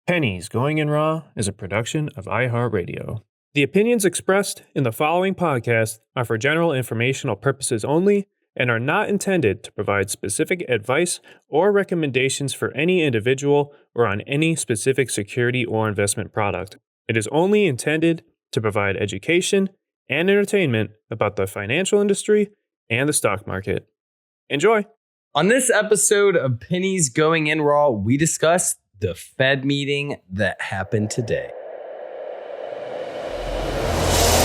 Pennies Going in Raw is a production of iHeartRadio. The opinions expressed in the following podcast are for general informational purposes only and are not intended to provide specific advice or recommendations for any individual or on any specific security or investment product. It is only intended to provide education and entertainment about the financial industry and the stock market. Enjoy! On this episode of Pennies Going in Raw, we discuss the Fed meeting that happened today.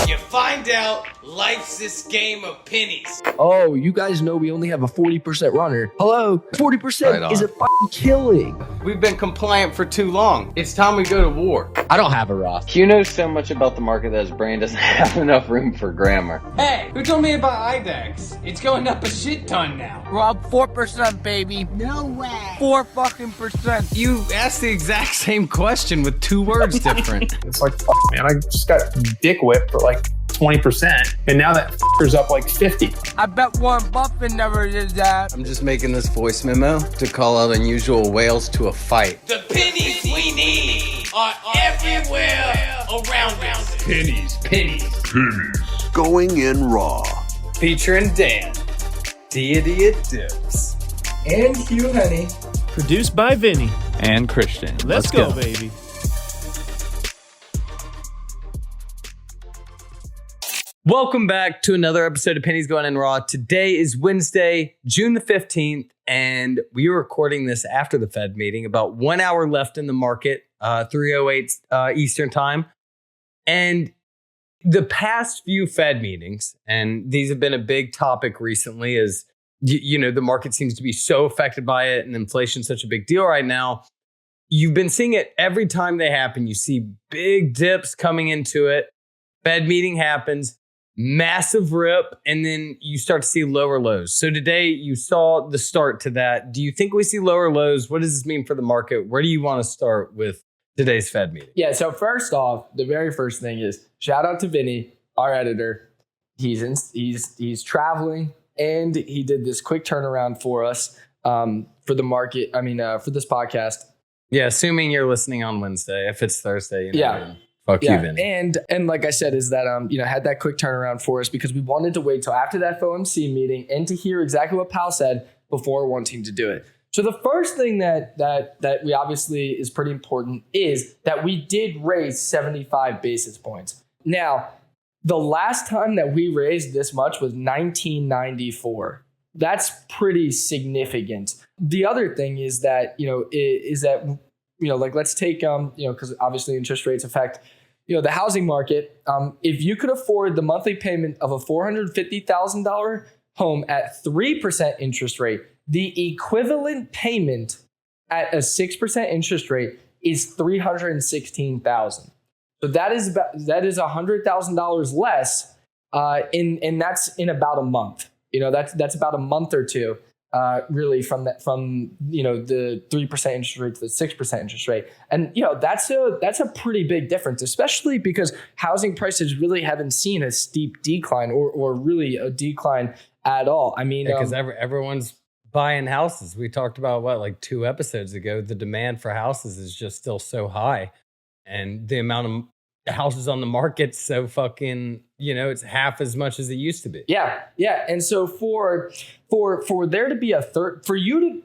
You find out life's this game of pennies. Oh, you guys know we only have a 40% runner. Hello? 40% is a fucking killing. We've been compliant for too long. It's time we go to war. I don't have a Roth. Hugh knows so much about the market that his brain doesn't have enough room for grammar. Hey, who told me about IDEX? It's going up a shit ton now. Rob, 4%, baby. No way. 4 fucking percent. You asked the exact same question with 2 words different. It's like, man, I just got dick whipped for like 20%, and now that f***er's up like 50. I bet Warren Buffett never did that. I'm just making this voice memo to call out unusual whales to a fight. The pennies we need are everywhere around us. Pennies. Going in Raw. Featuring Dan, Deity Dips, And Hugh, honey. Produced by Vinny. And Christian. Let's go, baby. Welcome back to another episode of Pennies Going in Raw. Today is Wednesday, June the 15th, and we are recording this after the Fed meeting. About 1 hour left in the market, 3:08 Eastern time. And the past few Fed meetings, and these have been a big topic recently, as the market seems to be so affected by it, and inflation's such a big deal right now. You've been seeing it every time they happen. You see big dips coming into it. Fed meeting happens. Massive rip, and then you start to see lower lows. So today you saw the start to that. Do you think we see lower lows? What does this mean for the market? Where do you want to start with today's Fed meeting? Yeah, so first off, the very first thing is shout out to Vinny, our editor. He's traveling, and he did this quick turnaround for us for the market. For this podcast. Yeah, assuming you're listening on Wednesday. If it's Thursday, yeah. Fuck you, Vinny. And like I said, is that had that quick turnaround for us because we wanted to wait till after that FOMC meeting and to hear exactly what Powell said before wanting to do it. So the first thing that we obviously is pretty important is that we did raise 75 basis points. Now, the last time that we raised this much was 1994. That's pretty significant. The other thing is that let's take because obviously interest rates affect the housing market. If you could afford the monthly payment of a $450,000 home at 3% interest rate, the equivalent payment at a 6% interest rate is $316,000. So that is $100,000 less, and that's in about a month. That's about a month or two. Really from the 3% interest rate to the 6% interest rate. And, that's a pretty big difference, especially because housing prices really haven't seen a steep decline or really a decline at all. I mean, because everyone's buying houses. We talked about 2 episodes ago, the demand for houses is just still so high, and the amount of houses on the market so fucking, it's half as much as it used to be. Yeah. And so for there to be for you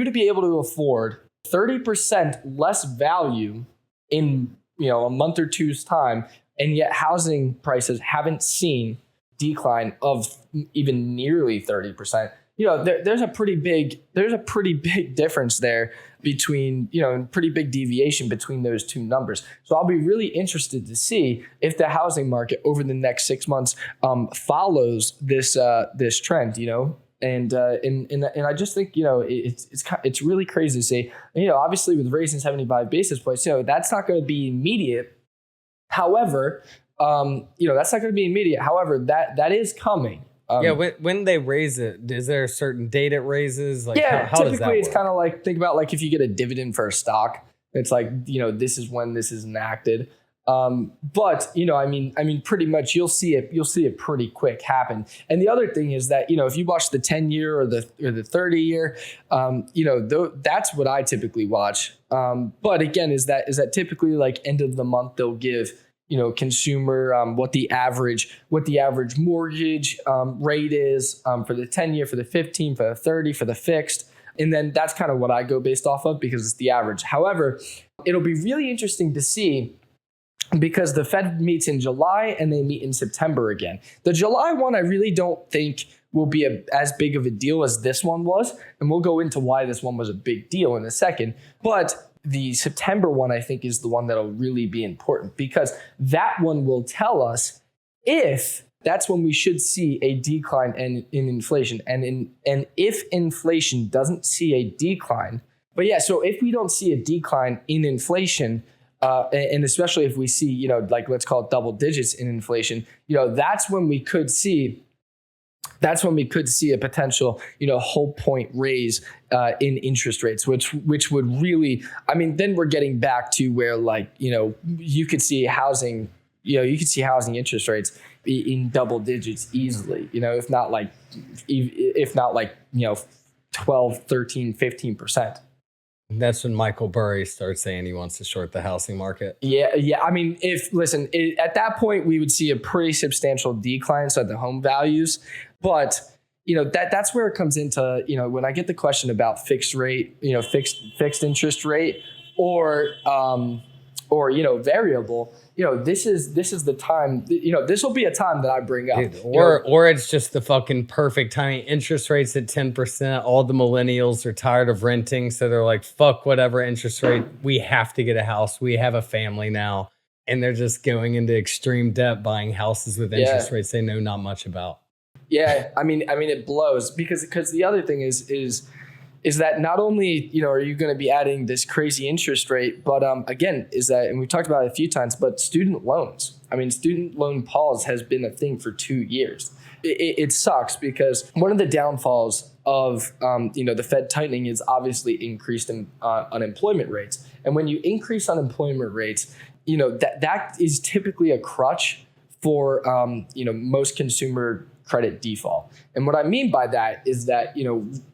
to be able to afford 30% less value in a month or two's time, and yet housing prices haven't seen decline of even nearly 30%. There's a pretty big difference there between, pretty big deviation between those two numbers. So I'll be really interested to see if the housing market over the next 6 months follows this trend, and I just think, it's really crazy to see, obviously with raising 75 basis points, that's not going to be immediate. However, that is coming. When they raise it, is there a certain date it raises? How typically does that work? It's kind of like, think about if you get a dividend for a stock, it's like, this is when this is enacted. But I mean, pretty much you'll see it pretty quick happen. And the other thing is that, if you watch the 10-year or the 30-year, that's what I typically watch. But again, is that typically like end of the month, they'll give, consumer, what the average mortgage, rate is, for the 10-year, for the 15, for the 30, for the fixed. And then that's kind of what I go based off of because it's the average. However, it'll be really interesting to see, because the Fed meets in July and they meet in September again. The July one, I really don't think will be as big of a deal as this one was. And we'll go into why this one was a big deal in a second. But the September one, I think, is the one that'll really be important, because that one will tell us if that's when we should see a decline in inflation. And if inflation doesn't see a decline, but yeah, so if we don't see a decline in inflation, and especially if we see, like let's call it double digits in inflation, that's when we could see a potential, whole point raise in interest rates, which would really, I mean, then we're getting back to where you could see housing interest rates in double digits easily, if not like 12, 13, 15%. That's when Michael Burry starts saying he wants to short the housing market. Yeah. I mean, at that point, we would see a pretty substantial decline in the home values. But, that's where it comes into, when I get the question about fixed rate, fixed interest rate or variable, this is the time, this will be a time that I bring up. Dude, or it's just the fucking perfect timing. Interest rates at 10%. All the millennials are tired of renting. So they're like, fuck whatever interest rate. We have to get a house. We have a family now. And they're just going into extreme debt, buying houses with interest rates they know not much about. Yeah. I mean, it blows because the other thing is that not only, are you going to be adding this crazy interest rate, but again, and we've talked about it a few times, but student loans. I mean, student loan pause has been a thing for 2 years. It sucks because one of the downfalls of, the Fed tightening is obviously increased in unemployment rates. And when you increase unemployment rates, that is typically a crutch for, most consumer credit default. And what I mean by that is that,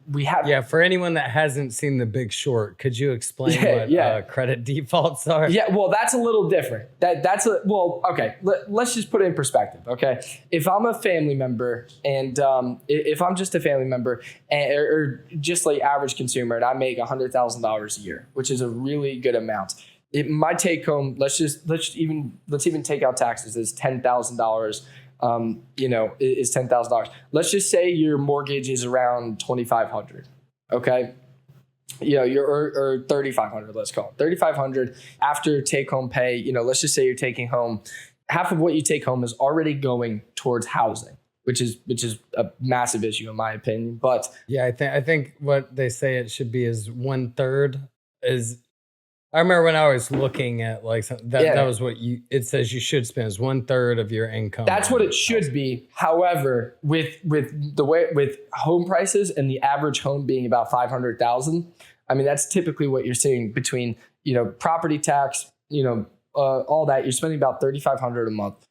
we have... Yeah, for anyone that hasn't seen The Big Short, could you explain what credit defaults are? Yeah, well, that's a little different. Okay, let's just put it in perspective, okay? If I'm a family member and if I'm just a family member or just like average consumer and I make $100,000 a year, which is a really good amount, my take home, let's even take out taxes, is $10,000. Is $10,000. Let's just say your mortgage is around $2,500. Okay. Or $3,500, let's call it $3,500 after take home pay. Let's just say you're taking home half of what you take home is already going towards housing, which is a massive issue in my opinion. But yeah, I think what they say it should be is 1/3 is. I remember when I was looking at that was what it says you should spend is 1/3 of your income. That's what it should be. However, with home prices and the average home being about $500,000, I mean that's typically what you're seeing between property tax, all that. You're spending about $3,500 a month,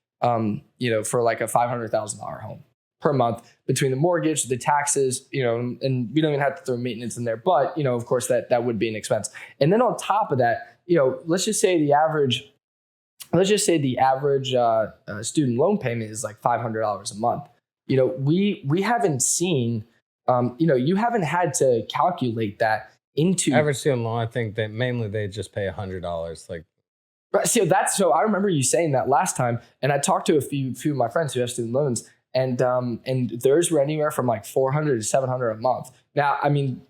for like a $500,000 home per month between the mortgage, the taxes, and we don't even have to throw maintenance in there. But, of course, that would be an expense. And then on top of that, let's just say the average student loan payment is like $500 a month. We haven't seen, you haven't had to calculate that into average student loan. I think that mainly they just pay $100. So I remember you saying that last time, and I talked to a few of my friends who have student loans. And theirs were anywhere from like $400 to $700 a month. Now, I mean,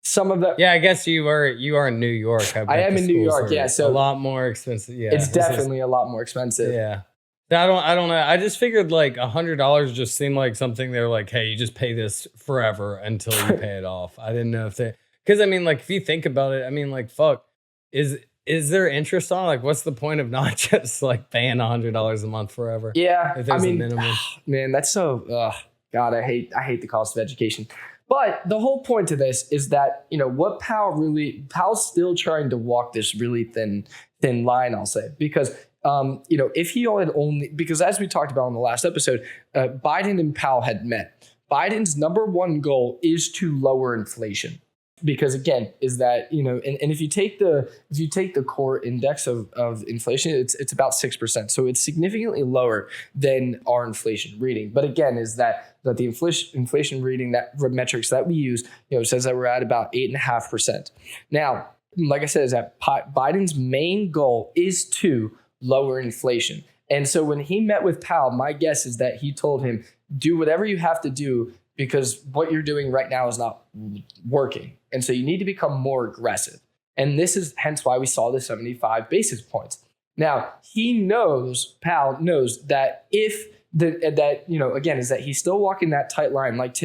some of the I guess you are in New York. I am in New York. Yeah, so a lot more expensive. Yeah, it's definitely a lot more expensive. Yeah, I don't know. I just figured like $100 just seemed like something they're like, hey, you just pay this forever until you pay it off. I didn't know because I mean, like if you think about it, I mean, like fuck, is there interest on? Like, what's the point of not just like paying $100 a month forever? Yeah, if there's a minimum. Man, that's so. God, I hate the cost of education. But the whole point to this is that what Powell's still trying to walk this really thin line. I'll say because if he had only, because as we talked about in the last episode, Biden and Powell had met. Biden's number one goal is to lower inflation. Because again, is that, and if you take the core index of inflation, it's about 6%. So it's significantly lower than our inflation reading. But again, is that the inflation reading, that metrics that we use, says that we're at about 8.5%. Now, like I said, is that Biden's main goal is to lower inflation. And so when he met with Powell, my guess is that he told him, do whatever you have to do because what you're doing right now is not working. And so you need to become more aggressive. And this is hence why we saw the 75 basis points. Now, Powell knows that again, is that he's still walking that tight line. Like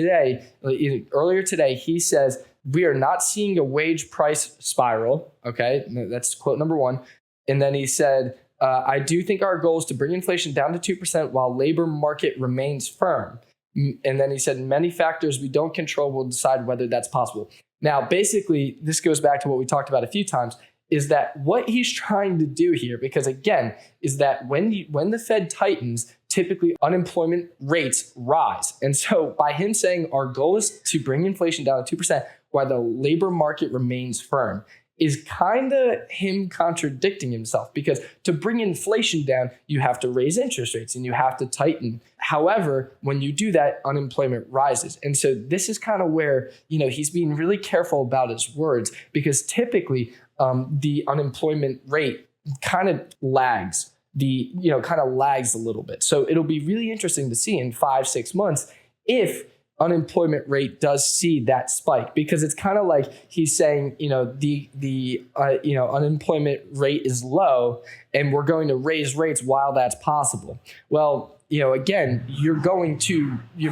earlier today, he says, we are not seeing a wage price spiral. Okay, that's quote number one. And then he said, I do think our goal is to bring inflation down to 2% while labor market remains firm. And then he said, many factors we don't control will decide whether that's possible. Now, basically, this goes back to what we talked about a few times, is that what he's trying to do here, because again, is that when the Fed tightens, typically unemployment rates rise. And so by him saying our goal is to bring inflation down to 2% while the labor market remains firm, is kind of him contradicting himself, because to bring inflation down, you have to raise interest rates and you have to tighten. However, when you do that, unemployment rises. And so this is kind of where, he's being really careful about his words, because typically the unemployment rate kind of lags a little bit. So it'll be really interesting to see in 5-6 months if unemployment rate does see that spike, because it's kind of like he's saying, the unemployment rate is low and we're going to raise rates while that's possible. Well, again, you're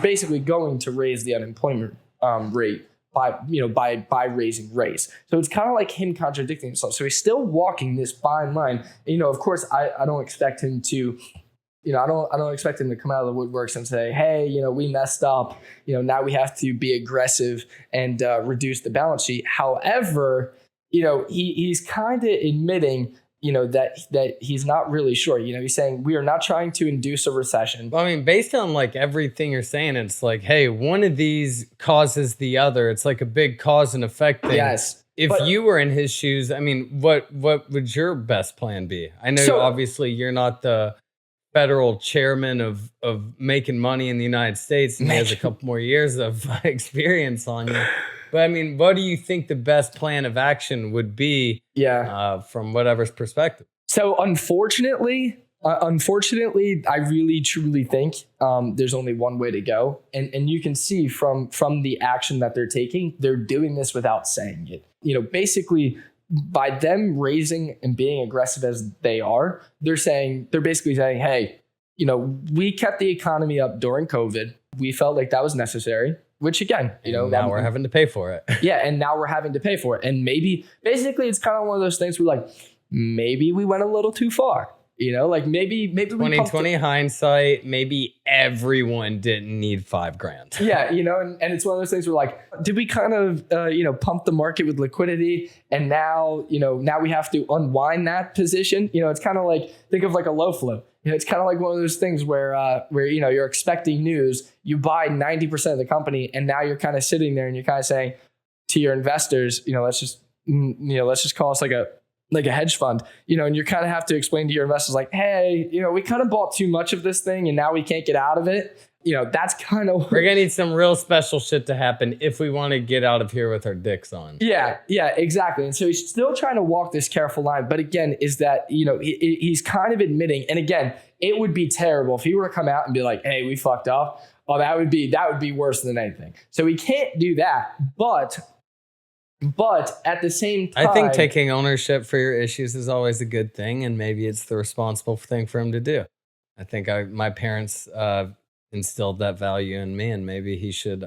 basically going to raise the unemployment rate by raising rates. So it's kind of like him contradicting himself. So he's still walking this fine line. Of course, I don't expect him to, I don't expect him to come out of the woodworks and say, hey, we messed up. Now we have to be aggressive and reduce the balance sheet. However, he's kind of admitting, that he's not really sure. He's saying we are not trying to induce a recession. Well, I mean, based on like everything you're saying, it's like, hey, one of these causes the other. It's like a big cause and effect thing. Yes. If you were in his shoes, I mean, what would your best plan be? I know obviously you're not the federal chairman of making money in the United States, and he has a couple more years of experience on you. But I mean, what do you think the best plan of action would be? From whatever's perspective. So unfortunately, I really truly think there's only one way to go, and you can see from the action that they're taking, they're doing this without saying it. Basically, by them raising and being aggressive as they are, they're basically saying, hey, we kept the economy up during COVID. We felt like that was necessary, which again, now we're having to pay for it. Yeah. And now we're having to pay for it. And basically it's kind of one of those things where maybe we went a little too far. Maybe 2020 hindsight, maybe everyone didn't need $5,000. Yeah, and it's one of those things where did we kind of pump the market with liquidity, and now we have to unwind that position. It's kind of like, think of like a low flow. It's kind of like one of those things where you're expecting news, you buy 90% of the company, and now you're kind of sitting there and you're kind of saying to your investors, let's just call us like a hedge fund, and you kind of have to explain to your investors hey, we kind of bought too much of this thing and now we can't get out of it. That's kind of, we're going to need some real special shit to happen if we want to get out of here with our dicks on. Yeah, exactly. And so he's still trying to walk this careful line. But again, is that, he's kind of admitting, and again, it would be terrible if he were to come out and be like, hey, we fucked up. Oh, that would be worse than anything. So he can't do that. But at the same time, I think taking ownership for your issues is always a good thing, and maybe it's the responsible thing for him to do. I think my parents instilled that value in me, and maybe he should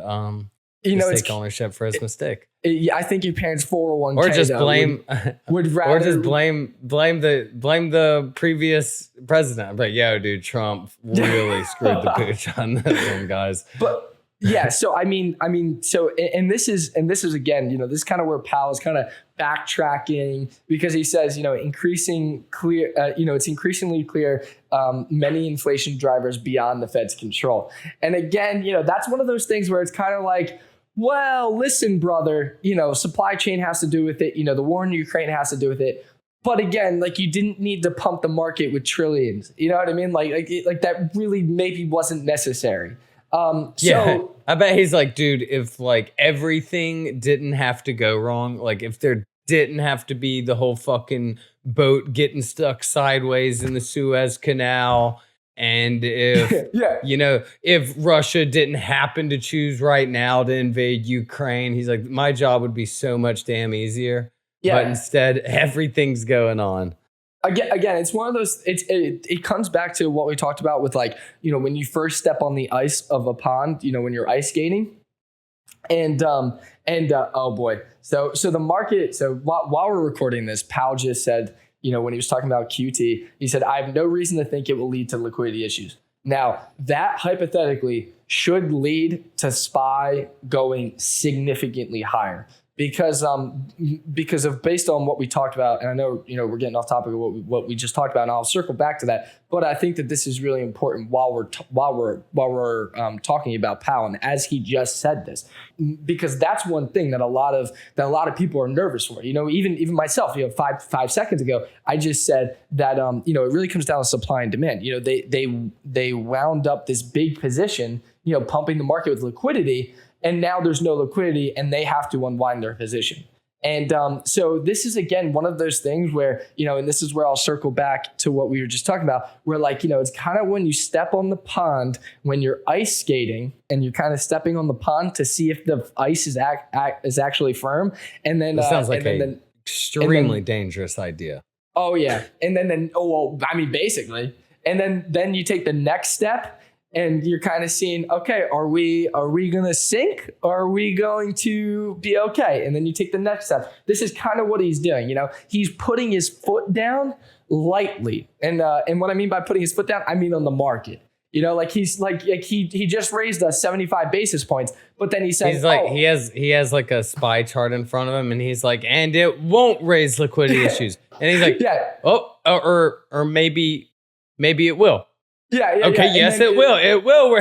take ownership for his mistake. I think your parents' 401k or just blame would rather, or just blame the previous president. But dude, Trump really screwed the pooch on this one, guys. Yeah. So and this is again, this is kind of where Powell is kind of backtracking, because he says, it's increasingly clear many inflation drivers beyond the Fed's control. And again, that's one of those things where it's kind of like, well, listen, brother, supply chain has to do with it. The war in Ukraine has to do with it. But again, like, you didn't need to pump the market with trillions. You know what I mean? Like that really maybe wasn't necessary. So I bet he's like, dude, if like everything didn't have to go wrong, like if there didn't have to be the whole fucking boat getting stuck sideways in the Suez Canal, and if if Russia didn't happen to choose right now to invade Ukraine, he's like, my job would be so much damn easier. Yeah. But instead, everything's going on. Again, it's one of those, it comes back to what we talked about with, like, when you first step on the ice of a pond, when you're ice skating. And oh boy. So the market, while we're recording this, Powell just said, when he was talking about QT, he said, I have no reason to think it will lead to liquidity issues. Now, that hypothetically should lead to SPY going significantly higher. Because of based on what we talked about, and I know we're getting off topic of what we just talked about, and I'll circle back to that. But I think that this is really important while we're talking about Powell, and as he just said this, because that's one thing that a lot of people are nervous for. Even myself. 5 seconds ago, I just said that it really comes down to supply and demand. They wound up this big position, pumping the market with liquidity. And now there's no liquidity, and they have to unwind their position. And so this is, again, one of those things where, and this is where I'll circle back to what we were just talking about, where, like, it's kind of when you step on the pond, when you're ice skating and you're kind of stepping on the pond to see if the ice is actually firm. And then that sounds like an extremely dangerous idea. Oh, yeah. And then basically. And then you take the next step. And you're kind of seeing, okay, are we going to sink, or are we going to be okay? And then you take the next step. This is kind of what he's doing. He's putting his foot down lightly. And what I mean by putting his foot down, I mean on the market. He's like he just raised us 75 basis points, but then he says, he's like, he has like a SPY chart in front of him, and he's like, and it won't raise liquidity issues. And he's like, or maybe it will. Yeah. Okay. Yes, it will. It will.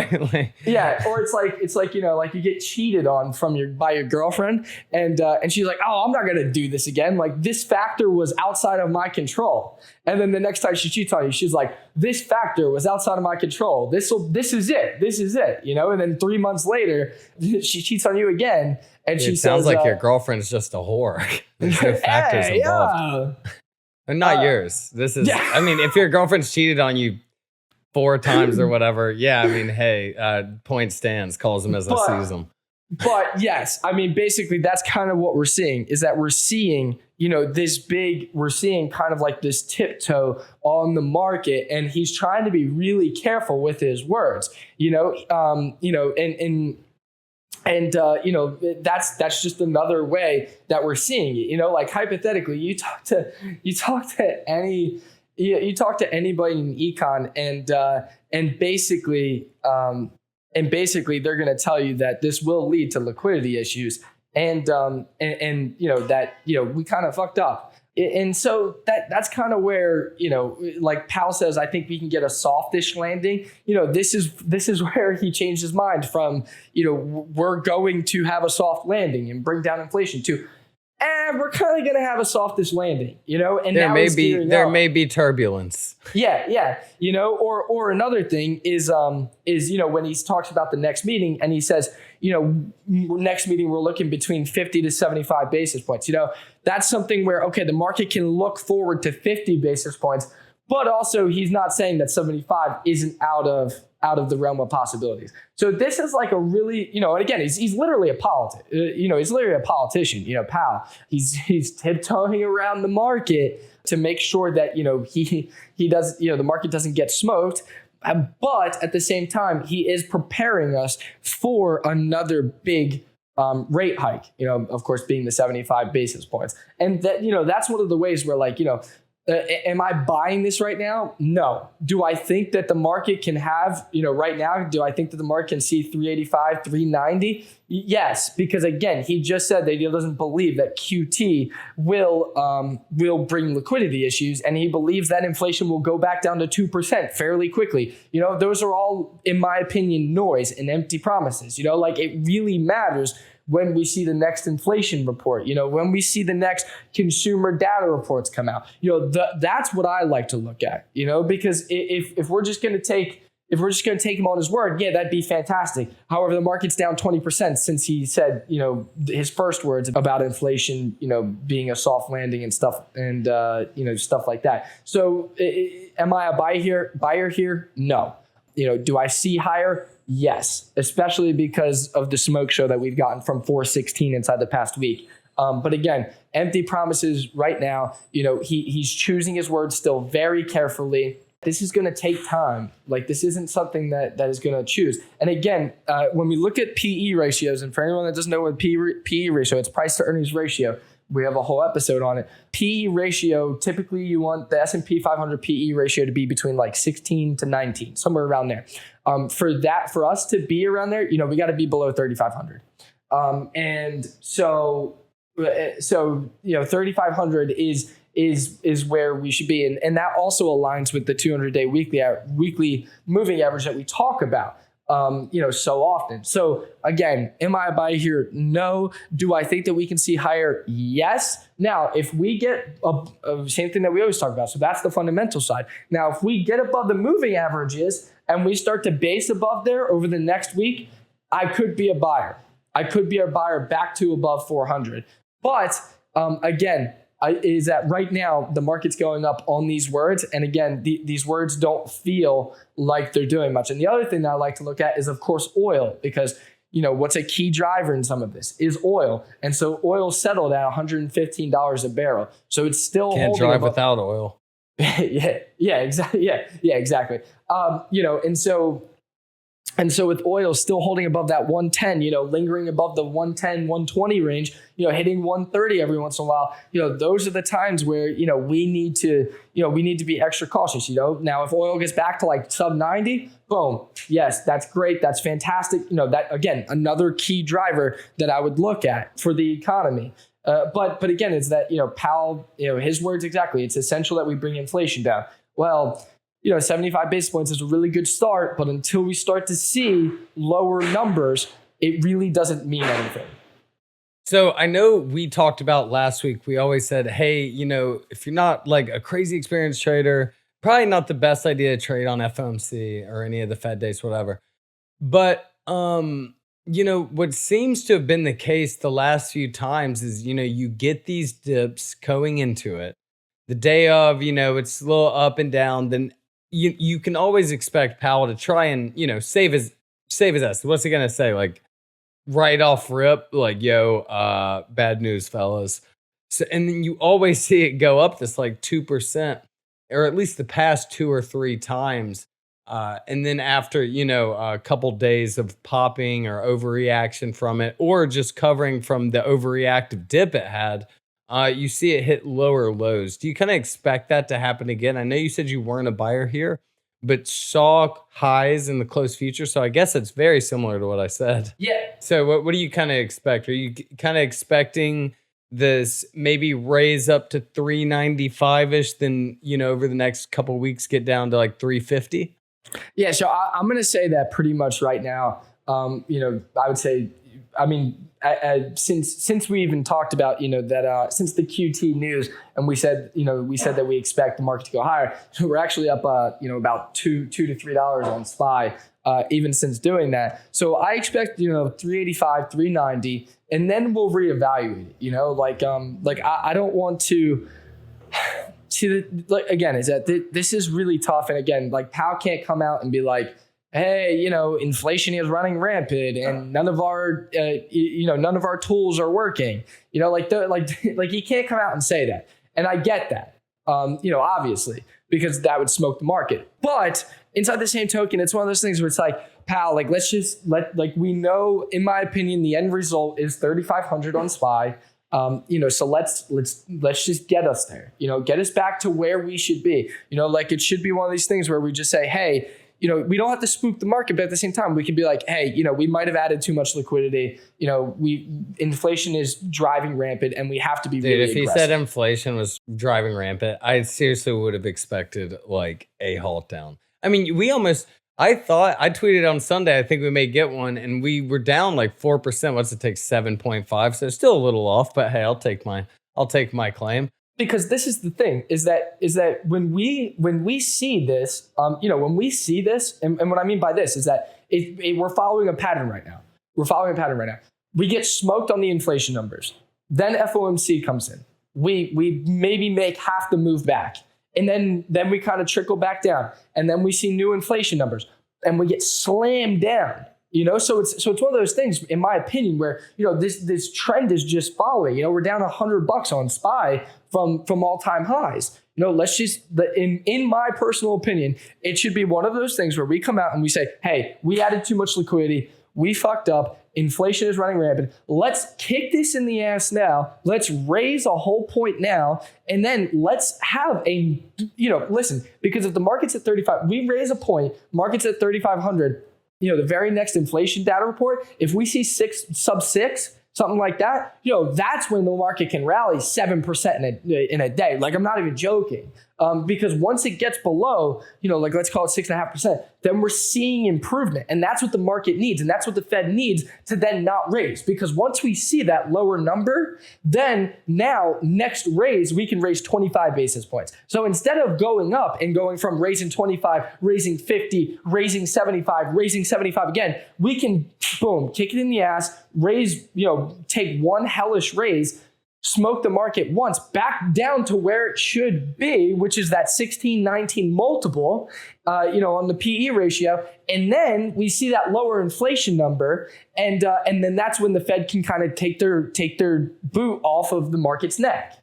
Yeah. Or it's like you get cheated on by your girlfriend, and she's like, oh, I'm not gonna do this again. Like, this factor was outside of my control. And then the next time she cheats on you, she's like, this factor was outside of my control. This is it. And then 3 months later, she cheats on you again, and she sounds says, like your girlfriend's just a whore. There's no factors involved. And not yours. This is. Yeah. I mean, if your girlfriend's cheated on you 4 times or whatever, point stands, calls him as I sees him. But yes, basically that's kind of what we're seeing, is that we're seeing, we're seeing kind of like this tiptoe on the market, and he's trying to be really careful with his words, that's just another way that we're seeing it. Like, hypothetically, you talk to anybody in econ, and basically they're going to tell you that this will lead to liquidity issues, and that we kind of fucked up. And so that's kind of where, like Powell says, I think we can get a softish landing. This is where he changed his mind from, we're going to have a soft landing and bring down inflation, to we're kind of going to have a softish landing, and there may be turbulence. Yeah. Or another thing is when he talks about the next meeting, and he says, next meeting, we're looking between 50 to 75 basis points. That's something where, okay, the market can look forward to 50 basis points, but also he's not saying that 75 isn't out of the realm of possibilities. So this is like a really, and again, he's literally a politician, Powell. He's tiptoeing around the market to make sure that, he does, the market doesn't get smoked. But at the same time, he is preparing us for another big rate hike, of course, being the 75 basis points. And that, that's one of the ways where, like, Am I buying this right now? No. Do I think that the market can have, right now, do I think that the market can see 385, 390? Yes, because again, he just said that he doesn't believe that QT will bring liquidity issues, and he believes that inflation will go back down to 2% fairly quickly. Those are all, in my opinion, noise and empty promises. It really matters when we see the next inflation report, when we see the next consumer data reports come out, that's what I like to look at, because if we're just going to take him on his word, yeah, that'd be fantastic. However, the market's down 20% since he said, his first words about inflation, being a soft landing and stuff, and stuff like that. So, am I a buyer here? No. Do I see higher? Yes, especially because of the smoke show that we've gotten from 416 inside the past week. But again, empty promises right now. He's choosing his words still very carefully. This is going to take time. This isn't something that is going to choose. And again, when we look at PE ratios, and for anyone that doesn't know what PE ratio, it's price to earnings ratio. We have a whole episode on it. PE ratio, typically you want the S&P 500 PE ratio to be between 16 to 19, somewhere around there. For us to be around there, we got to be below 3,500. And so 3,500 is where we should be. And that also aligns with the 200-day weekly moving average that we talk about. So often. So again, am I a buyer here? No. Do I think that we can see higher? Yes. Now, if we get same thing that we always talk about, so that's the fundamental side. Now, if we get above the moving averages and we start to base above there over the next week, I could be a buyer. I could be a buyer back to above 400. But again, is that right now the market's going up on these words, and again, these words don't feel like they're doing much. And the other thing that I like to look at is, of course, oil, because what's a key driver in some of this is oil, and so oil settled at $115 a barrel, so it's still can't drive without oil. exactly. And so with oil still holding above that 110, lingering above the 110, 120 range, hitting 130 every once in a while, those are the times where, we need to be extra cautious, Now, if oil gets back to sub 90, boom. Yes, that's great. That's fantastic. That, again, another key driver that I would look at for the economy. But again, it's that, Powell, his words exactly. It's essential that we bring inflation down. Well, 75 basis points is a really good start, but until we start to see lower numbers, it really doesn't mean anything. So I know we talked about last week, we always said, hey, if you're not a crazy experienced trader, probably not the best idea to trade on FOMC or any of the Fed days, whatever. But, what seems to have been the case the last few times is, you get these dips going into it. The day of, it's a little up and down, then you can always expect Powell to try and, save his ass. What's he going to say? Right off rip, bad news, fellas. So, and then you always see it go up this 2%, or at least the past 2 or 3 times. And then after, a couple days of popping or overreaction from it, or just covering from the overreactive dip it had, you see it hit lower lows. Do you kind of expect that to happen again? I know you said you weren't a buyer here, but saw highs in the close future. So I guess it's very similar to what I said. Yeah. So what do you kind of expect? Are you kind of expecting this maybe raise up to 395-ish, then, over the next couple of weeks get down to 350? Yeah. So I'm going to say that pretty much right now. I would say, since we even talked about, that since the QT news, and we said that we expect the market to go higher, we're actually up, about $2 to $3 on SPY, even since doing that. So I expect, 385, 390, and then we'll reevaluate it, I don't want to see again, is that this is really tough. And again, Powell can't come out and be like, hey, inflation is running rampant and none of our tools are working. He can't come out and say that. And I get that, obviously, because that would smoke the market. But inside the same token, it's one of those things where it's Powell, let's just we know, in my opinion, the end result is 3,500 on SPY. So let's just get us there, get us back to where we should be. Like it should be one of these things where we just say, hey, we don't have to spook the market, but at the same time, we can be like, hey, we might have added too much liquidity. Inflation is driving rampant, and we have to be really aggressive. If he said inflation was driving rampant, I seriously would have expected like a halt down. I mean, I tweeted on Sunday, I think we may get one, and we were down like 4%. What's it take? 7.5. So it's still a little off, but hey, I'll take my claim. Because this is the thing, is that when we see this, and what I mean by this is that we're following a pattern right now. We get smoked on the inflation numbers. Then FOMC comes in. We maybe make half the move back. And then we kind of trickle back down. And then we see new inflation numbers. And we get slammed down. So it's one of those things, in my opinion, where this trend is just following. We're down $100 on SPY from all-time highs. Let's just, in my personal opinion, it should be one of those things where we come out and we say, hey, we added too much liquidity, we fucked up, inflation is running rampant. Let's kick this in the ass now. Let's raise a whole point now, and then let's have listen, because if the market's at 35, we raise a point, market's at 3,500. The very next inflation data report, if we see sub 6, something like that, that's when the market can rally 7% in a day. Like, I'm not even joking. Because once it gets below, let's call it 6.5%, then we're seeing improvement. And that's what the market needs. And that's what the Fed needs to then not raise. Because once we see that lower number, then now next raise, we can raise 25 basis points. So instead of going up and going from raising 25, raising 50, raising 75, raising 75 again, we can, boom, kick it in the ass, raise, take one hellish raise, smoke the market once, back down to where it should be, which is that 16-19 multiple, on the PE ratio. And then we see that lower inflation number. And then that's when the Fed can kind of take their boot off of the market's neck.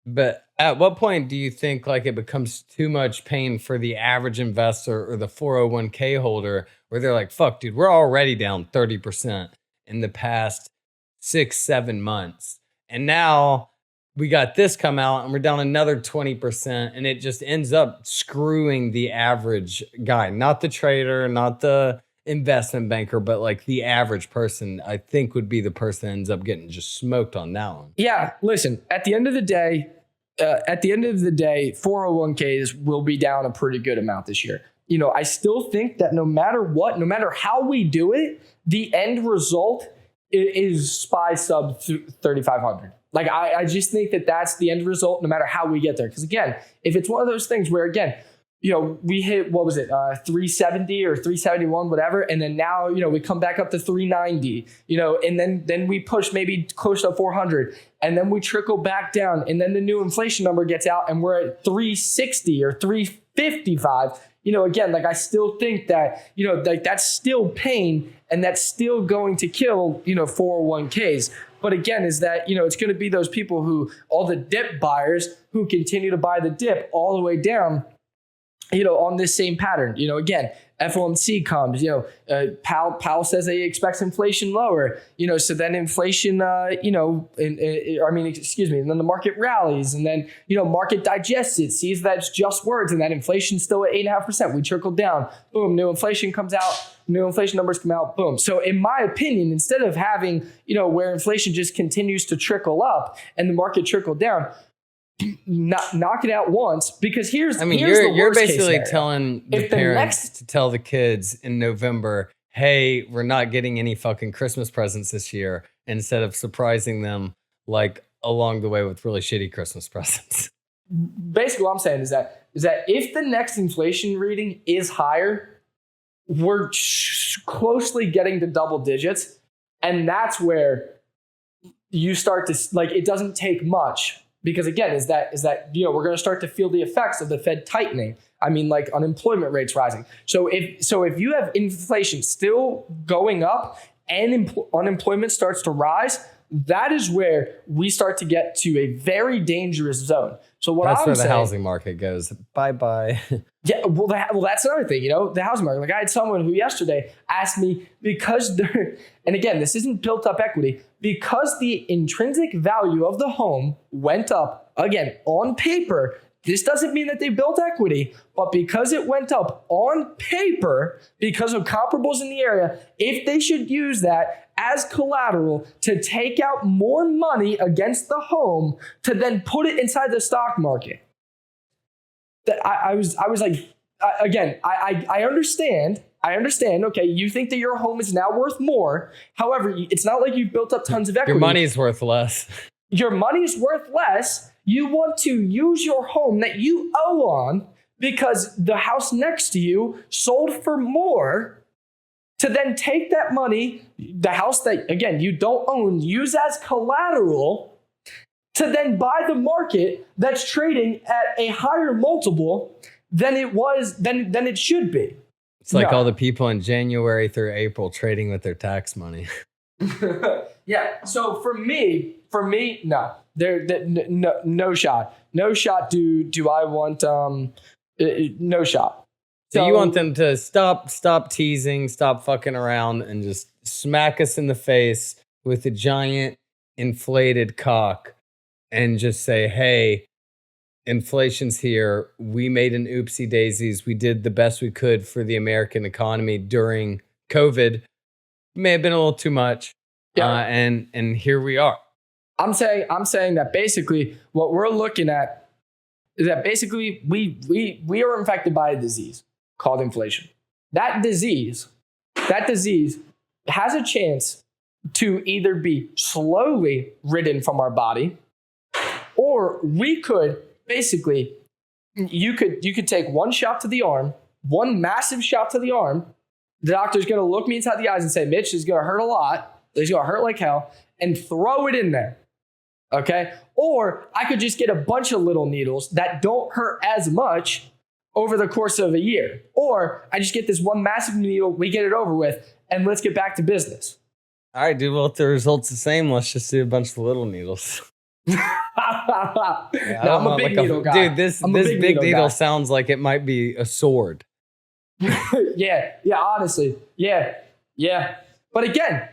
But at what point do you think like it becomes too much pain for the average investor or the 401k holder where they're like, fuck, dude, we're already down 30% in the past 6-7 months. And now we got this come out and we're down another 20%, and it just ends up screwing the average guy, not the trader, not the investment banker, but like the average person, I think would be the person that ends up getting just smoked on that one. Yeah, listen, at the end of the day, 401ks will be down a pretty good amount this year. I still think that no matter what, no matter how we do it, the end result is SPY sub 3,500. Like, I just think that that's the end result, no matter how we get there. Because again, if it's one of those things where, again, we hit, 370 or 371, whatever. And then now, we come back up to 390, and then we push maybe close to 400, and then we trickle back down. And then the new inflation number gets out and we're at 360 or 355. Again, like, I still think that, like, that's still pain, and that's still going to kill, 401ks. But again, is that, it's going to be those people all the dip buyers who continue to buy the dip all the way down, on this same pattern. Again, FOMC comes, Powell says that he expects inflation lower, so then inflation, and then the market rallies, and then, market digests it, sees that it's just words, and that inflation's still at 8.5%. We trickle down, boom, new inflation comes out, new inflation numbers come out, boom. So in my opinion, instead of having, where inflation just continues to trickle up and the market trickle down, knock it out once, because you're basically telling the parents to tell the kids in November, hey, we're not getting any fucking Christmas presents this year, instead of surprising them like along the way with really shitty Christmas presents. Basically, what I'm saying is that if the next inflation reading is higher, we're closely getting to double digits, and that's where you start to, like, it doesn't take much. Because again, is that we're going to start to feel the effects of the Fed tightening. I mean, like, unemployment rates rising. So if you have inflation still going up and unemployment starts to rise, that is where we start to get to a very dangerous zone. So that's where the housing market goes. Bye. Yeah, well, that's another thing, the housing market. Like, I had someone who yesterday asked me, because and again, this isn't built up equity, because the intrinsic value of the home went up, again, on paper, this doesn't mean that they built equity, but because it went up on paper, because of comparables in the area, if they should use that as collateral to take out more money against the home to then put it inside the stock market. I was like, again, I understand. Okay, you think that your home is now worth more. However, it's not like you've built up tons of equity. Your money's worth less. Your money's worth less. You want to use your home that you owe on because the house next to you sold for more to then take that money, the house that, again, you don't own, use as collateral to then buy the market that's trading at a higher multiple than it should be. It's like all the people in January through April trading with their tax money. Yeah. So for me, no. No shot. No shot. Do I want no shot. So you want them to stop teasing, stop fucking around, and just smack us in the face with a giant inflated cock and just say, hey, inflation's here. We made an oopsie daisies. We did the best we could for the American economy during COVID. May have been a little too much. Yeah. And here we are. I'm saying that basically what we're looking at is that basically we are infected by a disease called inflation. That disease has a chance to either be slowly ridden from our body, or we could basically, you could take one shot to the arm, one massive shot to the arm. The doctor's going to look me inside the eyes and say, Mitch, this is going to hurt a lot. It's going to hurt like hell, and throw it in there. Okay. Or I could just get a bunch of little needles that don't hurt as much over the course of a year. Or I just get this one massive needle, we get it over with, and let's get back to business. All right, dude. Well, if the result's the same, let's just do a bunch of little needles. I'm a big needle guy. Dude, this big needle sounds like it might be a sword. Yeah, honestly. Yeah. But again,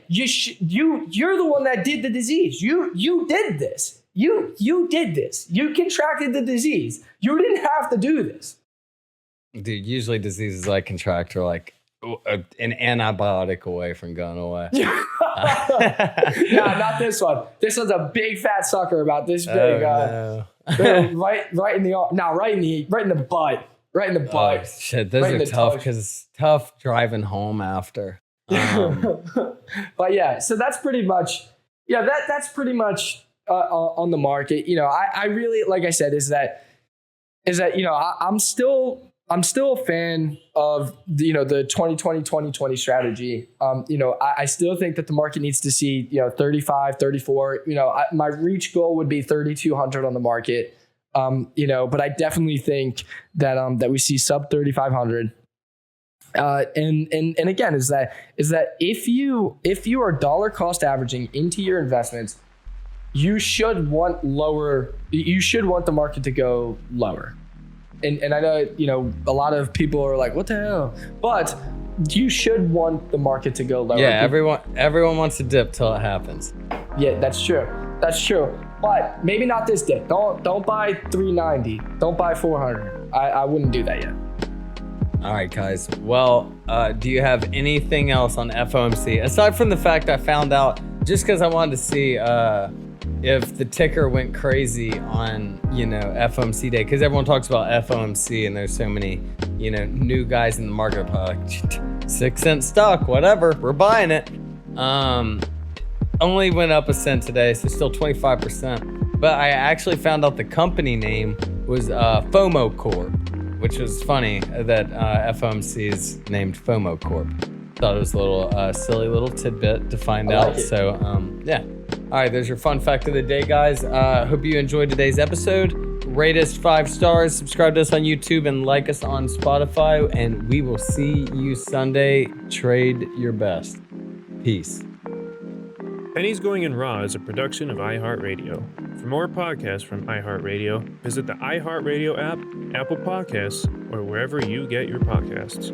you're the one that did the disease. You did this. You did this. You contracted the disease. You didn't have to do this. Dude, usually diseases I contract are like an antibiotic away from going away. Nah, not this one. This one's a big fat sucker about this big. No. right in the arm. No, right in the butt. Right in the butt. Oh, shit, those are tough because it's tough driving home after. But yeah, so that's pretty much. Yeah, that's pretty much on the market. You know, I really, like I said, is that you know, I'm still a fan of the 2020 strategy. You know, I still think that the market needs to see 35, 34. You know, my reach goal would be 3,200 on the market. You know, but I definitely think that we see sub 3,500. And again, is that if you are dollar cost averaging into your investments, you should want the market to go lower. And I know, a lot of people are like, what the hell? But you should want the market to go lower. Yeah, everyone wants to dip till it happens. Yeah, that's true. But maybe not this dip. Don't buy 390. Don't buy 400. I wouldn't do that yet. All right, guys. Well, do you have anything else on FOMC? Aside from the fact I found out, just because I wanted to see if the ticker went crazy on, FOMC day, because everyone talks about FOMC and there's so many, new guys in the market, like 6 cent stock, whatever, we're buying it. Only went up a cent today, so still 25%. But I actually found out the company name was FOMO Corp, which was funny that FOMC is named FOMO Corp. Thought it was a little silly little tidbit to find out. Like it. So yeah. All right, there's your fun fact of the day, guys. Hope you enjoyed today's episode. Rate us 5 stars, subscribe to us on YouTube, and like us on Spotify. And we will see you Sunday. Trade your best. Peace. Pennies Going in Raw is a production of iHeartRadio. For more podcasts from iHeartRadio, visit the iHeartRadio app, Apple Podcasts, or wherever you get your podcasts.